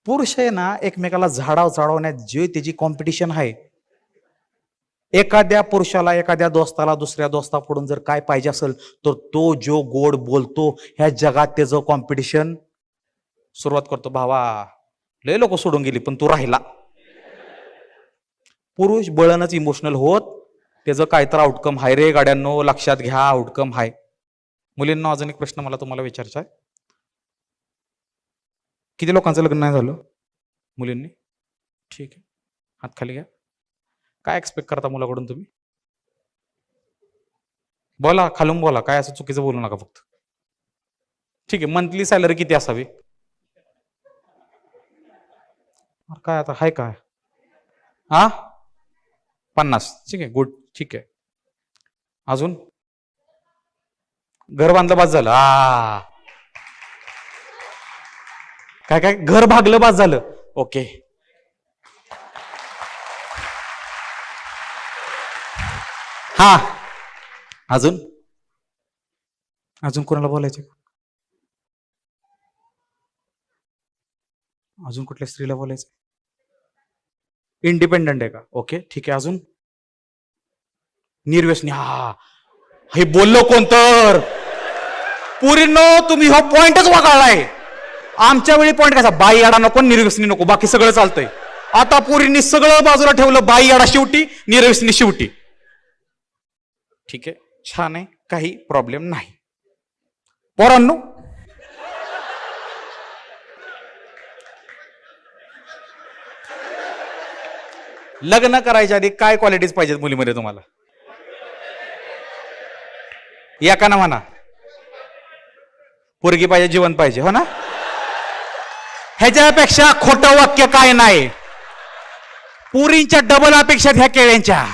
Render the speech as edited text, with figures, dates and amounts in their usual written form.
पुरुष आहे ना एकमेकाला झाडाव चढवण्यात जे त्याची कॉम्पिटिशन आहे. एखाद्या पुरुषाला एखाद्या दोस्ताला दुसऱ्या दोस्ताकडून जर काय पाहिजे असेल तर तो जो गोड बोलतो ह्या जगात त्याचं कॉम्पिटिशन सुरुवात करतो. भावा लय लोक सोडून गेली पण तू राहिला. पुरुष बळणच इमोशनल होत त्याचं काय तर आउटकम हाय रे गाड्यांनो, लक्षात घ्या आउटकम हाय. मुलींना अजून एक प्रश्न मला तुम्हाला विचारायचा आहे. किती लोकांचं लग्न नाही झालं मुलींनी? ठीक आहे, हात खाली घ्या. काय एक्सपेक्ट करता मुलाकडून तुम्ही? बोला, खालून बोला, काय असं चुकीचं बोलू नका फक्त. ठीक आहे, मंथली सॅलरी किती असावी? काय आता हाय काय? 50. ठीक आहे, गुड, ठीक आहे. अजून घर बांधलं बास झालं. काय काय घर भागलं बास झालं. ओके. हा, अजून अजून कोणाला बोलायचं? अजून कुठल्या स्त्रीला बोलायचं? इंडिपेंडंट आहे का? ओके, ठीक आहे. अजून निर्व्यसनी. हा, हे बोललो कोण तर? पुरीनो तुम्ही हा पॉइंटच वगळलाय. आमच्या वेळी पॉइंट कसा? बाई आडा नको, निर्व्यसनी नको, बाकी सगळं चालतंय. आता पुरींनी सगळं बाजूला ठेवलं, बाई आडा शेवटी, निर्व्यसनी शेवटी. ठीक आहे, छान आहे, काही प्रॉब्लेम नाही. पोरांनो लग्न करायच्या आधी काय क्वालिटीज पाहिजेत मुलीमध्ये तुम्हाला? या का ना म्हणा. पोरगी पाहिजे, जीवन पाहिजे, हो ना? ह्याच्यापेक्षा खोटं वाक्य काय नाही. पुरींच्या डबल अपेक्षा ह्या केळ्यांच्या.